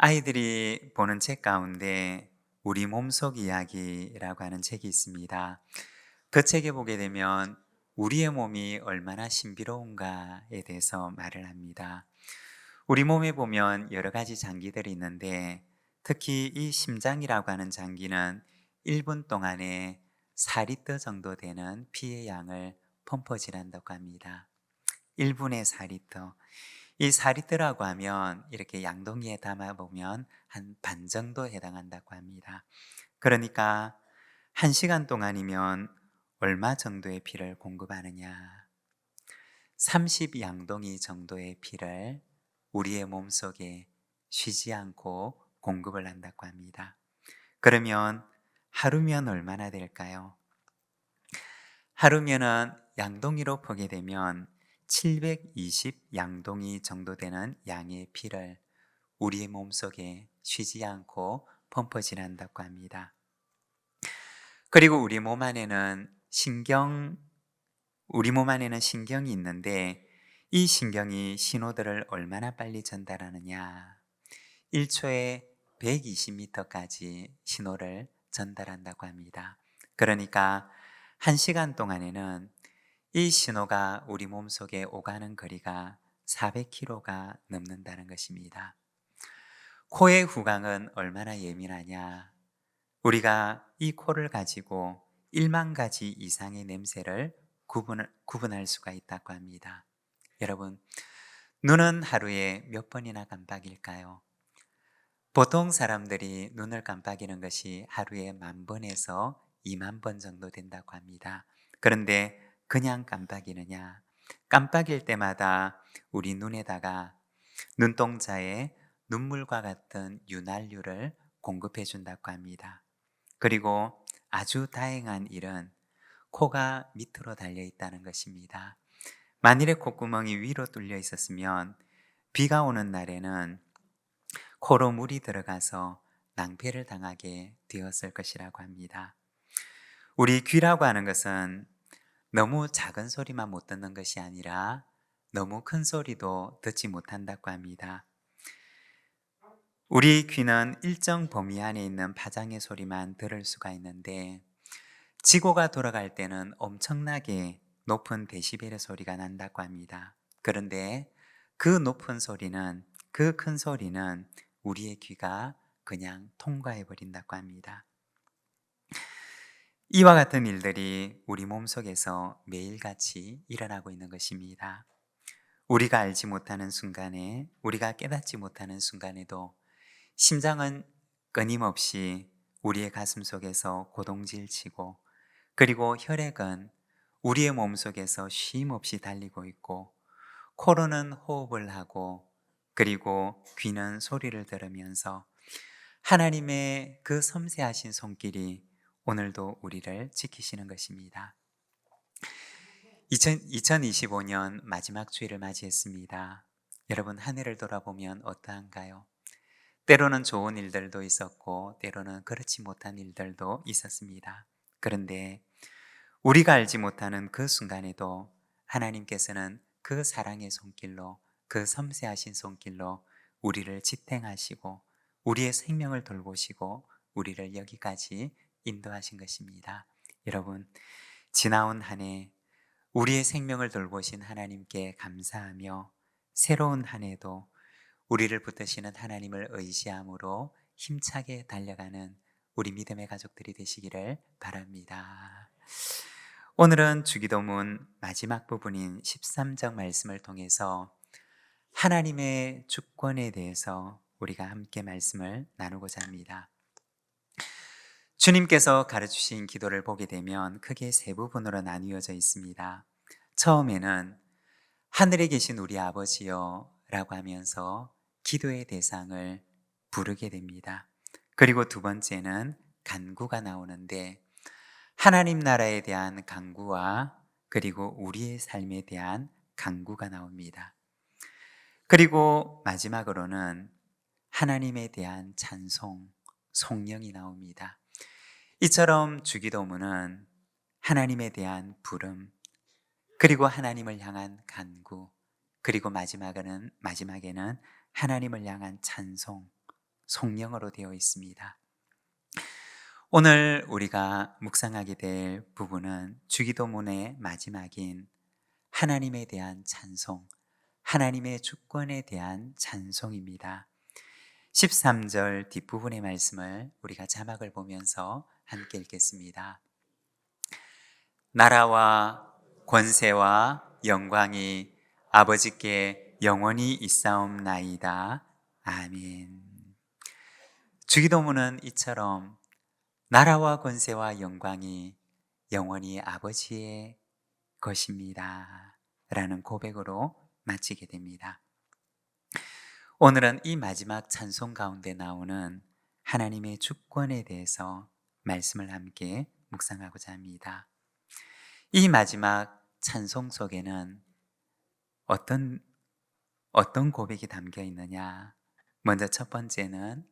아이들이 보는 책 가운데 우리 몸속 이야기라고 하는 책이 있습니다. 그 책에 보게 되면 우리의 몸이 얼마나 신비로운가에 대해서 말을 합니다. 우리 몸에 보면 여러 가지 장기들이 있는데 특히 이 심장이라고 하는 장기는 1분 동안에 4리터 정도 되는 피의 양을 펌퍼질한다고 합니다. 1분에 4리터. 이 4리터라고 하면 이렇게 양동이에 담아 보면 한 반 정도 해당한다고 합니다. 그러니까 1시간 동안이면 얼마 정도의 피를 공급하느냐? 30양동이 정도의 피를 우리의 몸속에 쉬지 않고 공급을 한다고 합니다. 그러면 하루면 얼마나 될까요? 하루면은 양동이로 보게 되면 720양동이 정도 되는 양의 피를 우리의 몸속에 쉬지 않고 펌퍼질한다고 합니다. 그리고 우리 몸 안에는 신경이 있는데 이 신경이 신호들을 얼마나 빨리 전달하느냐? 1초에 120m까지 신호를 전달한다고 합니다. 그러니까 1시간 동안에는 이 신호가 우리 몸속에 오가는 거리가 400km가 넘는다는 것입니다. 코의 후광은 얼마나 예민하냐? 우리가 이 코를 가지고 1만 가지 이상의 냄새를 구분할 수가 있다고 합니다. 여러분, 눈은 하루에 몇 번이나 깜빡일까요? 보통 사람들이 눈을 깜빡이는 것이 하루에 10,000번에서 20,000번 정도 된다고 합니다. 그런데 그냥 깜빡이느냐? 깜빡일 때마다 우리 눈에다가 눈동자에 눈물과 같은 윤활유를 공급해 준다고 합니다. 그리고 아주 다행한 일은 코가 밑으로 달려 있다는 것입니다. 만일에 콧구멍이 위로 뚫려 있었으면 비가 오는 날에는 코로 물이 들어가서 낭패를 당하게 되었을 것이라고 합니다. 우리 귀라고 하는 것은 너무 작은 소리만 못 듣는 것이 아니라 너무 큰 소리도 듣지 못한다고 합니다. 우리 귀는 일정 범위 안에 있는 파장의 소리만 들을 수가 있는데 지구가 돌아갈 때는 엄청나게 높은 데시벨의 소리가 난다고 합니다. 그런데 그 높은 소리는, 그 큰 소리는 우리의 귀가 그냥 통과해 버린다고 합니다. 이와 같은 일들이 우리 몸속에서 매일같이 일어나고 있는 것입니다. 우리가 알지 못하는 순간에, 우리가 깨닫지 못하는 순간에도 심장은 끊임없이 우리의 가슴 속에서 고동질 치고, 그리고 혈액은 우리의 몸 속에서 쉼 없이 달리고 있고, 코로는 호흡을 하고, 그리고 귀는 소리를 들으면서 하나님의 그 섬세하신 손길이 오늘도 우리를 지키시는 것입니다. 2025년 마지막 주일을 맞이했습니다. 여러분, 한 해를 돌아보면 어떠한가요? 때로는 좋은 일들도 있었고 때로는 그렇지 못한 일들도 있었습니다. 그런데 우리가 알지 못하는 그 순간에도 하나님께서는 그 사랑의 손길로, 그 섬세하신 손길로 우리를 지탱하시고 우리의 생명을 돌보시고 우리를 여기까지 인도하신 것입니다. 여러분, 지나온 한 해 우리의 생명을 돌보신 하나님께 감사하며 새로운 한 해도 우리를 붙드시는 하나님을 의지함으로 힘차게 달려가는 우리 믿음의 가족들이 되시기를 바랍니다. 오늘은 주기도문 마지막 부분인 13장 말씀을 통해서 하나님의 주권에 대해서 우리가 함께 말씀을 나누고자 합니다. 주님께서 가르치신 기도를 보게 되면 크게 세 부분으로 나뉘어져 있습니다. 처음에는 하늘에 계신 우리 아버지여 라고 하면서 기도의 대상을 부르게 됩니다. 그리고 두 번째는 간구가 나오는데 하나님 나라에 대한 간구와 그리고 우리의 삶에 대한 간구가 나옵니다. 그리고 마지막으로는 하나님에 대한 찬송, 송영이 나옵니다. 이처럼 주기도문은 하나님에 대한 부름, 그리고 하나님을 향한 간구, 그리고 마지막에는 하나님을 향한 찬송, 성령으로 되어 있습니다. 오늘 우리가 묵상하게 될 부분은 주기도문의 마지막인 하나님에 대한 찬송, 하나님의 주권에 대한 찬송입니다. 13절 뒷부분의 말씀을 우리가 자막을 보면서 함께 읽겠습니다. 나라와 권세와 영광이 아버지께 영원히 있사옵나이다. 아멘. 주기도문은 이처럼 나라와 권세와 영광이 영원히 아버지의 것입니다 라는 고백으로 마치게 됩니다. 오늘은 이 마지막 찬송 가운데 나오는 하나님의 주권에 대해서 말씀을 함께 묵상하고자 합니다. 이 마지막 찬송 속에는 어떤 고백이 담겨 있느냐? 먼저 첫 번째는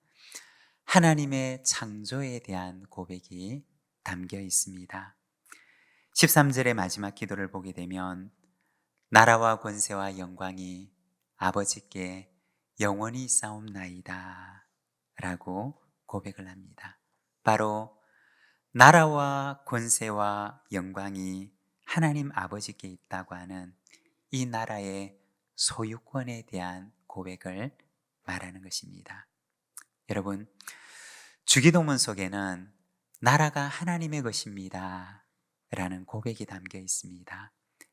하나님의 창조에 대한 고백이 담겨 있습니다. 13절의 마지막 기도를 보게 되면 나라와 권세와 영광이 아버지께 영원히 있사옵나이다 라고 고백을 합니다. 바로 나라와 권세와 영광이 하나님 아버지께 있다고 하는 이 나라의 소유권에 대한 고백을 말하는 것입니다. 여러분, 주기도문 속에는 나라가 하나님의 것입니다 라는 고백이 담겨 있습니다.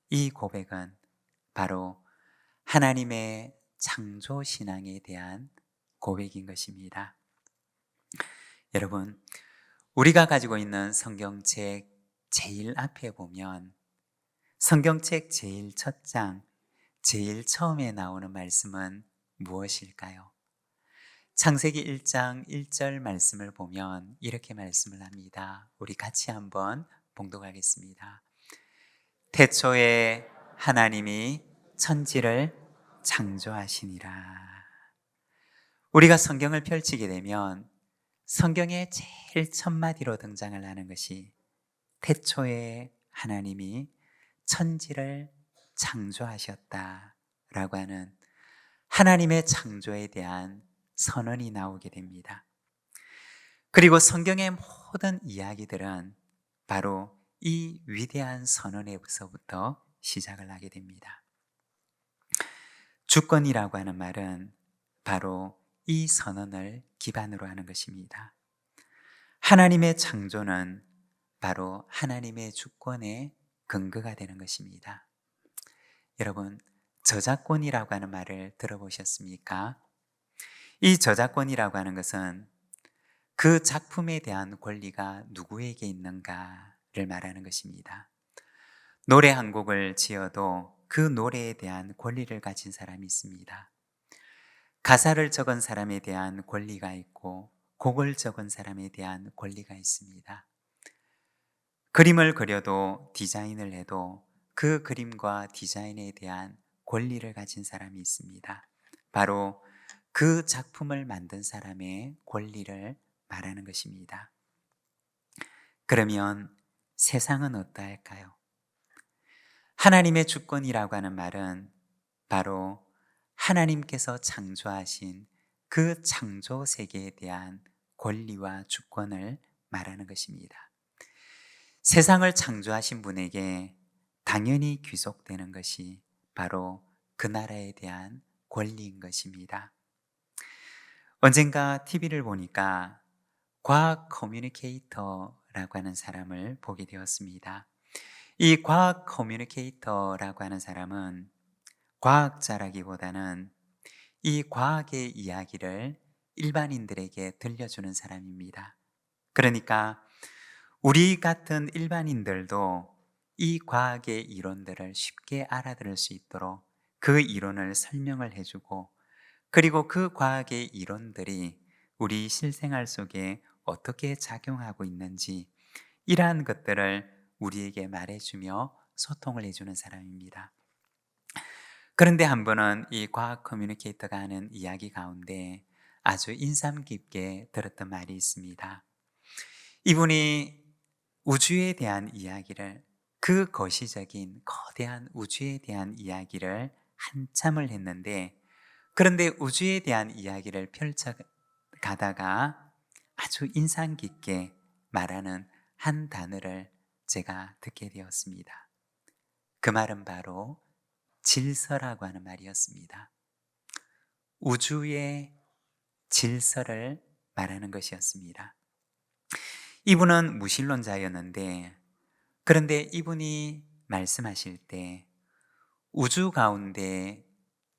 이 고백은 바로 하나님의 창조 신앙에 대한 고백인 것입니다. 여러분, 우리가 가지고 있는 성경책 제일 앞에 보면 성경책 제일 첫 장, 제일 처음에 나오는 말씀은 무엇일까요? 창세기 1장 1절 말씀을 보면 이렇게 말씀을 합니다. 우리 같이 한번 봉독하겠습니다. 태초에 하나님이 천지를 창조하시니라. 우리가 성경을 펼치게 되면 성경의 제일 첫 마디로 등장을 하는 것이 태초에 하나님이 천지를 창조하셨다라고 하는 하나님의 창조에 대한 선언이 나오게 됩니다. 그리고 성경의 모든 이야기들은 바로 이 위대한 선언에서부터 시작을 하게 됩니다. 주권이라고 하는 말은 바로 이 선언을 기반으로 하는 것입니다. 하나님의 창조는 바로 하나님의 주권의 근거가 되는 것입니다. 여러분, 저작권이라고 하는 말을 들어보셨습니까? 이 저작권이라고 하는 것은 그 작품에 대한 권리가 누구에게 있는가를 말하는 것입니다. 노래 한 곡을 지어도 그 노래에 대한 권리를 가진 사람이 있습니다. 가사를 적은 사람에 대한 권리가 있고 곡을 적은 사람에 대한 권리가 있습니다. 그림을 그려도 디자인을 해도 그 그림과 디자인에 대한 권리를 가진 사람이 있습니다. 바로 그 작품을 만든 사람의 권리를 말하는 것입니다. 그러면 세상은 어떠할까요? 하나님의 주권이라고 하는 말은 바로 하나님께서 창조하신 그 창조 세계에 대한 권리와 주권을 말하는 것입니다. 세상을 창조하신 분에게 당연히 귀속되는 것이 바로 그 나라에 대한 권리인 것입니다. 언젠가 TV를 보니까 과학 커뮤니케이터라고 하는 사람을 보게 되었습니다. 이 과학 커뮤니케이터라고 하는 사람은 과학자라기보다는 이 과학의 이야기를 일반인들에게 들려주는 사람입니다. 그러니까 우리 같은 일반인들도 이 과학의 이론들을 쉽게 알아들을 수 있도록 그 이론을 설명을 해주고, 그리고 그 과학의 이론들이 우리 실생활 속에 어떻게 작용하고 있는지 이러한 것들을 우리에게 말해주며 소통을 해주는 사람입니다. 그런데 한 번은 이 과학 커뮤니케이터가 하는 이야기 가운데 아주 인상 깊게 들었던 말이 있습니다. 이분이 우주에 대한 이야기를, 그 거시적인 거대한 우주에 대한 이야기를 한참을 했는데, 그런데 우주에 대한 이야기를 가다가 아주 인상 깊게 말하는 한 단어를 제가 듣게 되었습니다. 그 말은 바로 질서라고 하는 말이었습니다. 우주의 질서를 말하는 것이었습니다. 이분은 무신론자였는데, 그런데 이분이 말씀하실 때 우주 가운데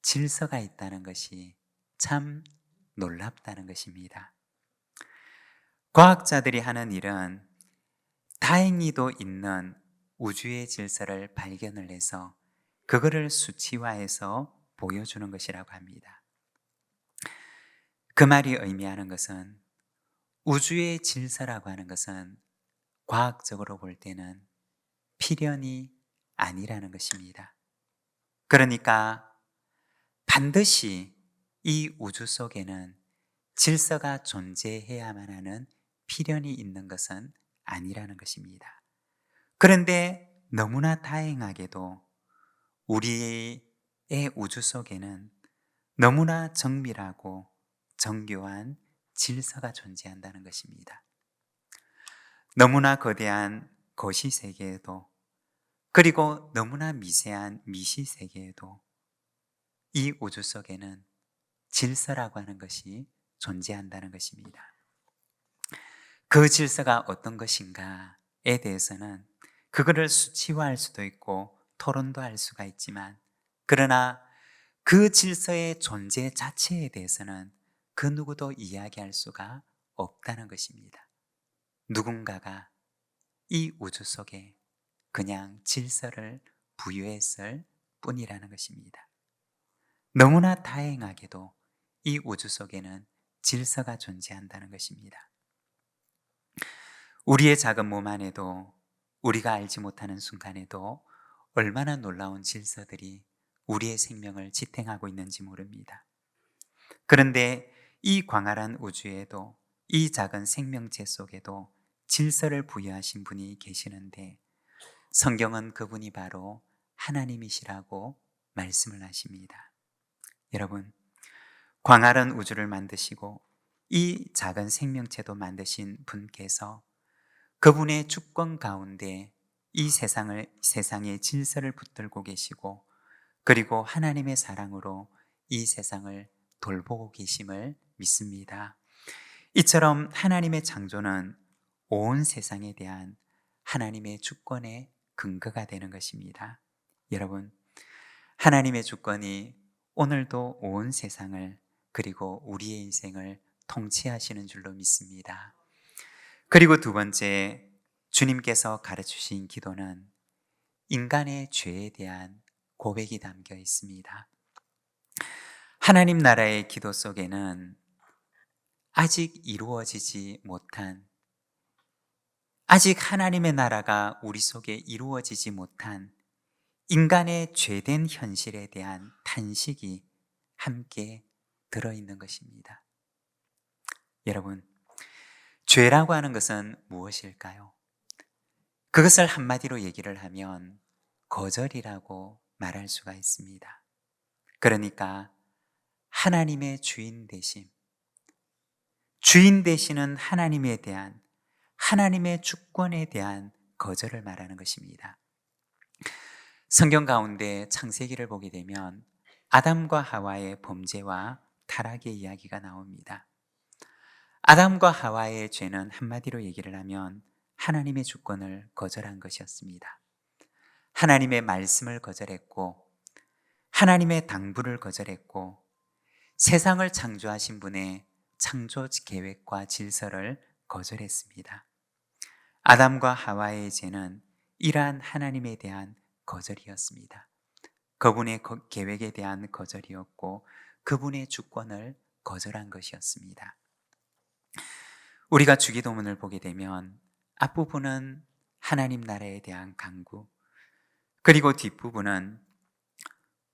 질서가 있다는 것이 참 놀랍다는 것입니다. 과학자들이 하는 일은 다행히도 있는 우주의 질서를 발견을 해서 그거를 수치화해서 보여주는 것이라고 합니다. 그 말이 의미하는 것은 우주의 질서라고 하는 것은 과학적으로 볼 때는 필연이 아니라는 것입니다. 그러니까 반드시 이 우주 속에는 질서가 존재해야만 하는 필연이 있는 것은 아니라는 것입니다. 그런데 너무나 다행하게도 우리의 우주 속에는 너무나 정밀하고 정교한 질서가 존재한다는 것입니다. 너무나 거대한 거시 세계에도, 그리고 너무나 미세한 미시 세계에도 이 우주 속에는 질서라고 하는 것이 존재한다는 것입니다. 그 질서가 어떤 것인가에 대해서는 그거를 수치화할 수도 있고 토론도 할 수가 있지만, 그러나 그 질서의 존재 자체에 대해서는 그 누구도 이야기할 수가 없다는 것입니다. 누군가가 이 우주 속에 그냥 질서를 부여했을 뿐이라는 것입니다. 너무나 다행하게도 이 우주 속에는 질서가 존재한다는 것입니다. 우리의 작은 몸 안에도, 우리가 알지 못하는 순간에도 얼마나 놀라운 질서들이 우리의 생명을 지탱하고 있는지 모릅니다. 그런데 이 광활한 우주에도, 이 작은 생명체 속에도 질서를 부여하신 분이 계시는데, 성경은 그분이 바로 하나님이시라고 말씀을 하십니다. 여러분, 광활한 우주를 만드시고 이 작은 생명체도 만드신 분께서 그분의 주권 가운데 이 세상의 질서를 붙들고 계시고, 그리고 하나님의 사랑으로 이 세상을 돌보고 계심을 믿습니다. 이처럼 하나님의 창조는 온 세상에 대한 하나님의 주권의 근거가 되는 것입니다. 여러분, 하나님의 주권이 오늘도 온 세상을, 그리고 우리의 인생을 통치하시는 줄로 믿습니다. 그리고 두 번째, 주님께서 가르치신 기도는 인간의 죄에 대한 고백이 담겨 있습니다. 하나님 나라의 기도 속에는 아직 이루어지지 못한, 아직 하나님의 나라가 우리 속에 이루어지지 못한 인간의 죄된 현실에 대한 탄식이 함께 들어있는 것입니다. 여러분, 죄라고 하는 것은 무엇일까요? 그것을 한마디로 얘기를 하면 거절이라고 말할 수가 있습니다. 그러니까 하나님의 주인 되시는 하나님에 대한, 하나님의 주권에 대한 거절을 말하는 것입니다. 성경 가운데 창세기를 보게 되면 아담과 하와의 범죄와 타락의 이야기가 나옵니다. 아담과 하와의 죄는 한마디로 얘기를 하면 하나님의 주권을 거절한 것이었습니다. 하나님의 말씀을 거절했고, 하나님의 당부를 거절했고, 세상을 창조하신 분의 창조 계획과 질서를 거절했습니다. 아담과 하와의 죄는 이러한 하나님에 대한 거절이었습니다. 그분의 계획에 대한 거절이었고, 그분의 주권을 거절한 것이었습니다. 우리가 주기도문을 보게 되면 앞부분은 하나님 나라에 대한 간구, 그리고 뒷부분은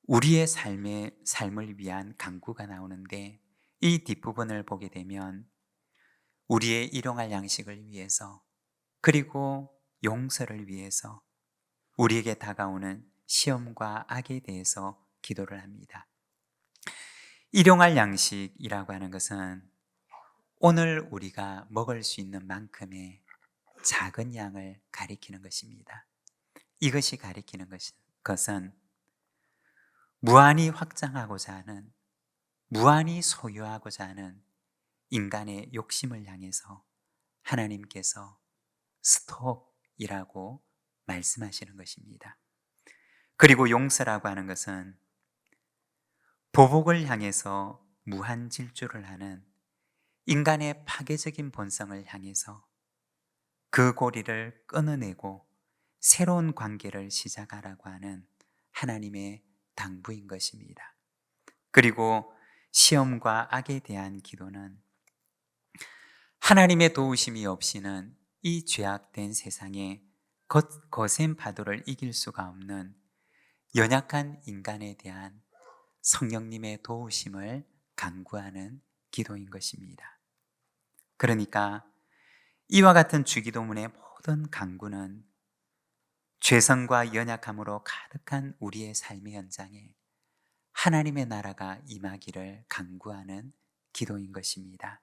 우리의 삶을 위한 간구가 나오는데, 이 뒷부분을 보게 되면 우리의 일용할 양식을 위해서, 그리고 용서를 위해서, 우리에게 다가오는 시험과 악에 대해서 기도를 합니다. 일용할 양식이라고 하는 것은 오늘 우리가 먹을 수 있는 만큼의 작은 양을 가리키는 것입니다. 이것이 가리키는 것은 무한히 확장하고자 하는, 무한히 소유하고자 하는 인간의 욕심을 향해서 하나님께서 스톱이라고 말씀하시는 것입니다. 그리고 용서라고 하는 것은 보복을 향해서 무한 질주를 하는 인간의 파괴적인 본성을 향해서 그 고리를 끊어내고 새로운 관계를 시작하라고 하는 하나님의 당부인 것입니다. 그리고 시험과 악에 대한 기도는 하나님의 도우심이 없이는 이 죄악된 세상에 거센 파도를 이길 수가 없는 연약한 인간에 대한 성령님의 도우심을 간구하는 기도인 것입니다. 그러니까 이와 같은 주기도문의 모든 간구는 죄성과 연약함으로 가득한 우리의 삶의 현장에 하나님의 나라가 임하기를 간구하는 기도인 것입니다.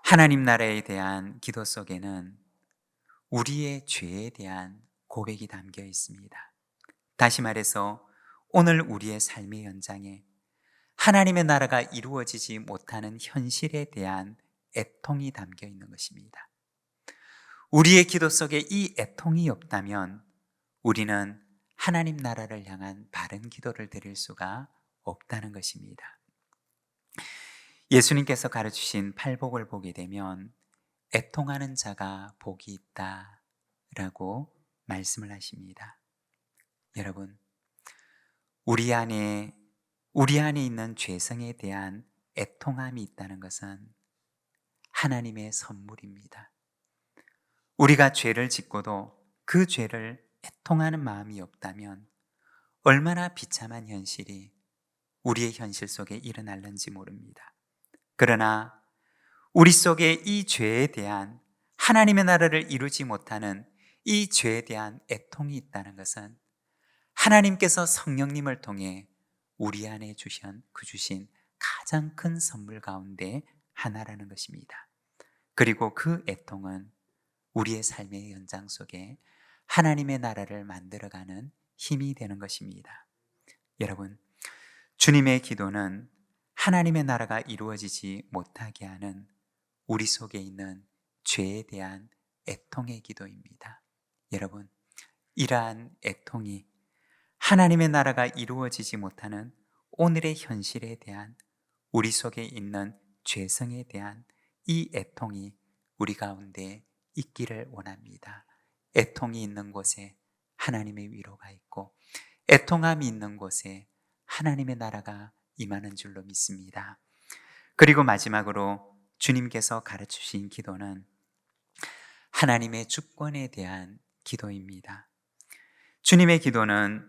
하나님 나라에 대한 기도 속에는 우리의 죄에 대한 고백이 담겨 있습니다. 다시 말해서 오늘 우리의 삶의 현장에 하나님의 나라가 이루어지지 못하는 현실에 대한 애통이 담겨 있는 것입니다. 우리의 기도 속에 이 애통이 없다면 우리는 하나님 나라를 향한 바른 기도를 드릴 수가 없다는 것입니다. 예수님께서 가르치신 팔복을 보게 되면 애통하는 자가 복이 있다라고 말씀을 하십니다. 여러분, 우리 안에 있는 죄성에 대한 애통함이 있다는 것은 하나님의 선물입니다. 우리가 죄를 짓고도 그 죄를 애통하는 마음이 없다면 얼마나 비참한 현실이 우리의 현실 속에 일어날는지 모릅니다. 그러나 우리 속에 이 죄에 대한 하나님의 나라를 이루지 못하는 이 죄에 대한 애통이 있다는 것은 하나님께서 성령님을 통해 우리 안에 주신 가장 큰 선물 가운데 하나라는 것입니다. 그리고 그 애통은 우리의 삶의 연장 속에 하나님의 나라를 만들어가는 힘이 되는 것입니다. 여러분, 주님의 기도는 하나님의 나라가 이루어지지 못하게 하는 우리 속에 있는 죄에 대한 애통의 기도입니다. 여러분, 이러한 애통이 하나님의 나라가 이루어지지 못하는 오늘의 현실에 대한 우리 속에 있는 죄성에 대한 이 애통이 우리 가운데 있기를 원합니다. 애통이 있는 곳에 하나님의 위로가 있고 애통함이 있는 곳에 하나님의 나라가 임하는 줄로 믿습니다. 그리고 마지막으로 주님께서 가르치신 기도는 하나님의 주권에 대한 기도입니다. 주님의 기도는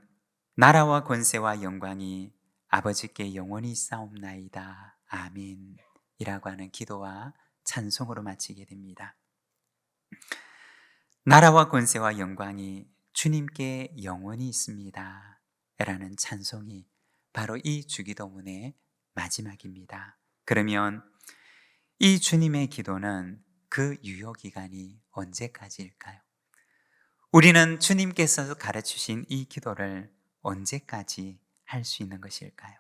나라와 권세와 영광이 아버지께 영원히 싸움나이다. 아멘 이라고 하는 기도와 찬송으로 마치게 됩니다. 나라와 권세와 영광이 주님께 영원히 있습니다 라는 찬송이 바로 이 주기도문의 마지막입니다. 그러면 이 주님의 기도는 그 유효기간이 언제까지일까요? 우리는 주님께서 가르치신 이 기도를 언제까지 할 수 있는 것일까요?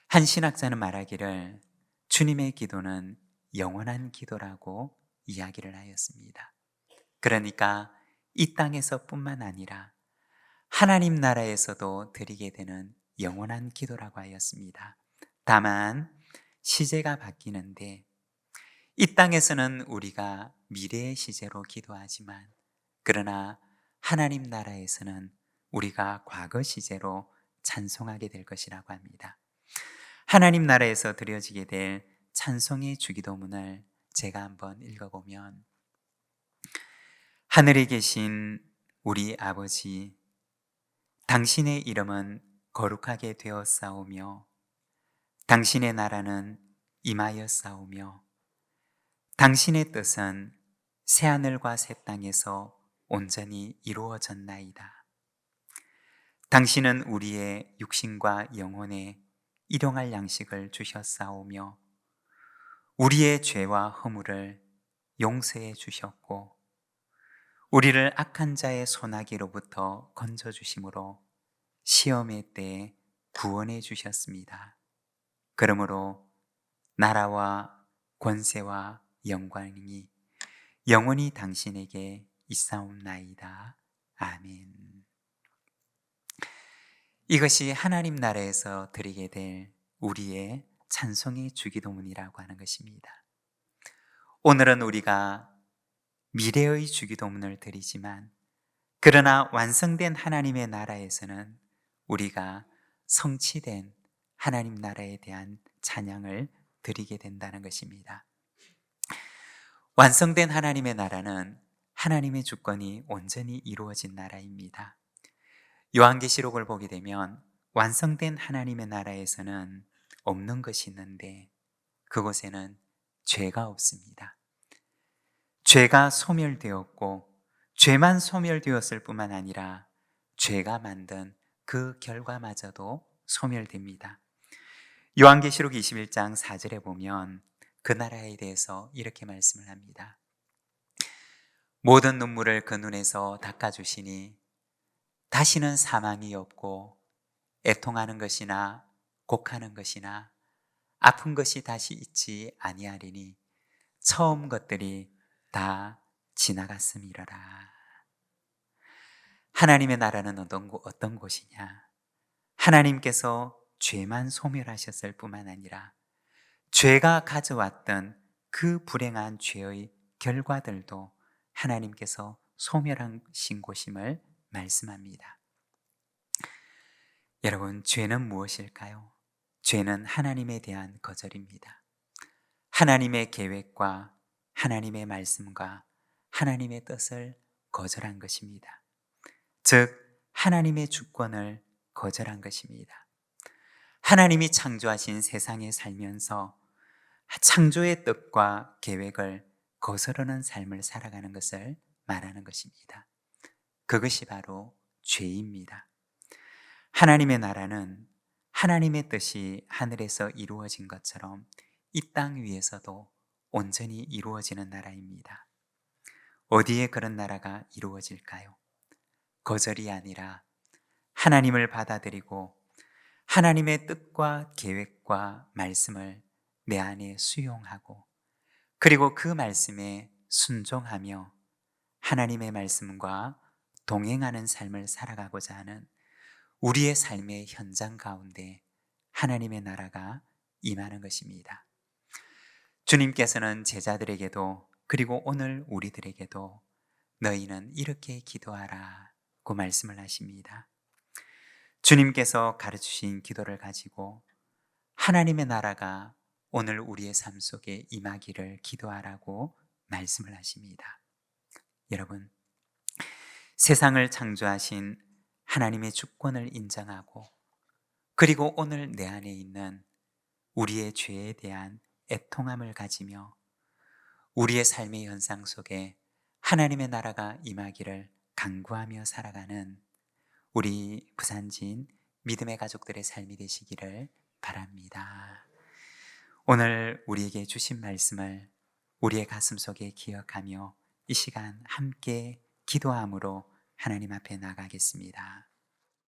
한 신학자는 말하기를 주님의 기도는 영원한 기도라고 이야기를 하였습니다. 그러니까 이 땅에서 뿐만 아니라 하나님 나라에서도 드리게 되는 영원한 기도라고 하였습니다. 다만 시제가 바뀌는데 이 땅에서는 우리가 미래의 시제로 기도하지만 그러나 하나님 나라에서는 우리가 과거 시제로 찬송하게 될 것이라고 합니다. 하나님 나라에서 드려지게 될 찬송의 주기도문을 제가 한번 읽어보면 하늘에 계신 우리 아버지, 당신의 이름은 거룩하게 되었사오며 당신의 나라는 임하였사오며 당신의 뜻은 새하늘과 새 땅에서 온전히 이루어졌나이다. 당신은 우리의 육신과 영혼에 일용할 양식을 주셨사오며 우리의 죄와 허물을 용서해 주셨고 우리를 악한 자의 소나기로부터 건져 주심으로 시험의 때에 구원해 주셨습니다. 그러므로 나라와 권세와 영광이 영원히 당신에게 있사옵나이다. 아멘. 이것이 하나님 나라에서 드리게 될 우리의 찬송의 주기도문이라고 하는 것입니다. 오늘은 우리가 미래의 주기도문을 드리지만 그러나 완성된 하나님의 나라에서는 우리가 성취된 하나님 나라에 대한 찬양을 드리게 된다는 것입니다. 완성된 하나님의 나라는 하나님의 주권이 온전히 이루어진 나라입니다. 요한계시록을 보게 되면 완성된 하나님의 나라에서는 없는 것이 있는데 그곳에는 죄가 없습니다. 죄가 소멸되었고 죄만 소멸되었을 뿐만 아니라 죄가 만든 그 결과마저도 소멸됩니다. 요한계시록 21장 4절에 보면 그 나라에 대해서 이렇게 말씀을 합니다. 모든 눈물을 그 눈에서 닦아주시니 다시는 사망이 없고 애통하는 것이나 곡하는 것이나 아픈 것이 다시 있지 아니하리니 처음 것들이 다 지나갔음이러라. 하나님의 나라는 어떤 곳이냐? 하나님께서 죄만 소멸하셨을 뿐만 아니라 죄가 가져왔던 그 불행한 죄의 결과들도 하나님께서 소멸하신 곳임을 말씀합니다. 여러분, 죄는 무엇일까요? 죄는 하나님에 대한 거절입니다. 하나님의 계획과 하나님의 말씀과 하나님의 뜻을 거절한 것입니다. 즉, 하나님의 주권을 거절한 것입니다. 하나님이 창조하신 세상에 살면서 창조의 뜻과 계획을 거스르는 삶을 살아가는 것을 말하는 것입니다. 그것이 바로 죄입니다. 하나님의 나라는 하나님의 뜻이 하늘에서 이루어진 것처럼 이 땅 위에서도 온전히 이루어지는 나라입니다. 어디에 그런 나라가 이루어질까요? 거절이 아니라 하나님을 받아들이고 하나님의 뜻과 계획과 말씀을 내 안에 수용하고 그리고 그 말씀에 순종하며 하나님의 말씀과 동행하는 삶을 살아가고자 하는 우리의 삶의 현장 가운데 하나님의 나라가 임하는 것입니다. 주님께서는 제자들에게도 그리고 오늘 우리들에게도 너희는 이렇게 기도하라고 말씀을 하십니다. 주님께서 가르치신 기도를 가지고 하나님의 나라가 오늘 우리의 삶 속에 임하기를 기도하라고 말씀을 하십니다. 여러분, 세상을 창조하신 하나님의 주권을 인정하고 그리고 오늘 내 안에 있는 우리의 죄에 대한 애통함을 가지며 우리의 삶의 현상 속에 하나님의 나라가 임하기를 간구하며 살아가는 우리 부산진 믿음의 가족들의 삶이 되시기를 바랍니다. 오늘 우리에게 주신 말씀을 우리의 가슴 속에 기억하며 이 시간 함께 기도함으로 하나님 앞에 나가겠습니다.